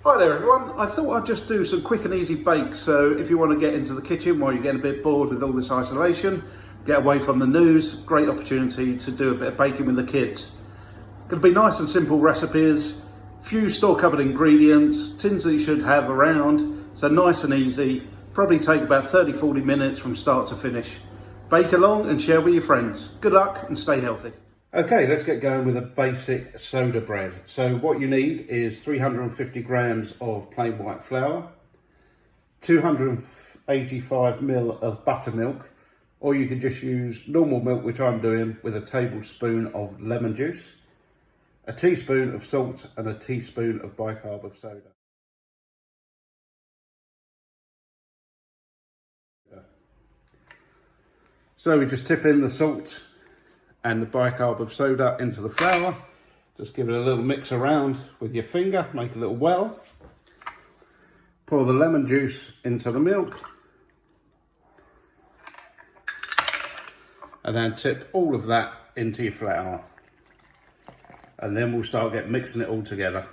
Hi there everyone, I thought I'd just do some quick and easy bakes, so if you want to get into the kitchen while you're getting a bit bored with all this isolation, get away from the news, great opportunity to do a bit of baking with the kids. Going to be nice and simple recipes, few store cupboard ingredients, tins that you should have around, so nice and easy, probably take about 30-40 minutes from start to finish. Bake along and share with your friends. Good luck and stay healthy. Okay, let's get going with a basic soda bread. So what you need is 350 grams of plain white flour, 285 ml of buttermilk, or you can just use normal milk, which I'm doing, with a tablespoon of lemon juice, a teaspoon of salt and a teaspoon of bicarb of soda. So we just tip in the salt and the bicarb of soda into the flour. Just give it a little mix around with your finger, make a little well. Pour the lemon juice into the milk. And then tip all of that into your flour. And then we'll start mixing it all together.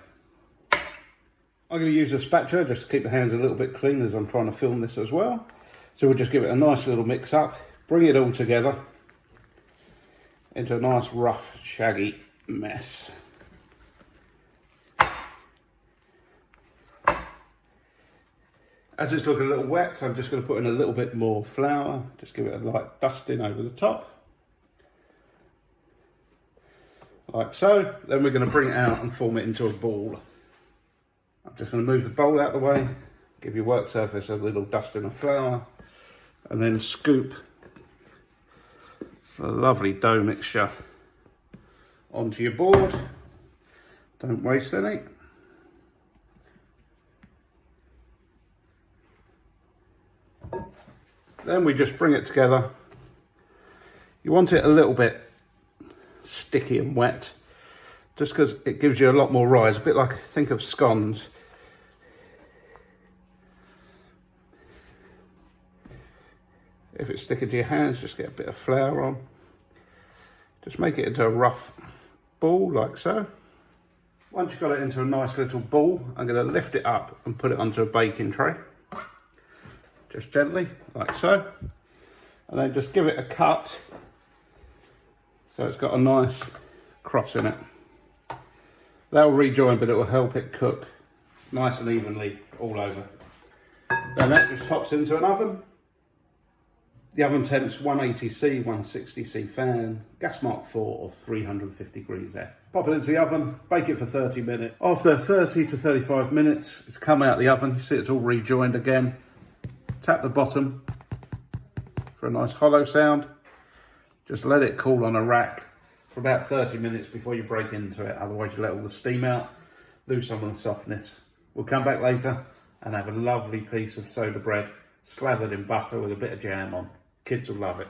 I'm going to use a spatula just to keep the hands a little bit clean as I'm trying to film this as well. So we'll just give it a nice little mix up, bring it all together into a nice rough shaggy mess. As it's looking a little wet, I'm just going to put in a little bit more flour, just give it a light dusting over the top, like so. Then we're going to bring it out and form it into a ball. I'm just going to move the bowl out of the way, give your work surface a little dusting of flour, and then scoop a lovely dough mixture onto your board. Don't waste any. Then we just bring it together. You want it a little bit sticky and wet, just because it gives you a lot more rise, a bit like, think of scones. If it's sticking to your hands, just get a bit of flour on. Just make it into a rough ball, like so. Once you've got it into a nice little ball, I'm going to lift it up and put it onto a baking tray. Just gently, like so. And then just give it a cut, so it's got a nice cross in it. That'll rejoin, but it will help it cook nice and evenly all over. Then that just pops into an oven. The oven temp's 180C, 160C fan, gas mark 4 or 350 degrees F. Pop it into the oven, bake it for 30 minutes. After 30 to 35 minutes, it's come out of the oven. You see it's all rejoined again. Tap the bottom for a nice hollow sound. Just let it cool on a rack for about 30 minutes before you break into it. Otherwise you let all the steam out, lose some of the softness. We'll come back later and have a lovely piece of soda bread slathered in butter with a bit of jam on. Kids will love it.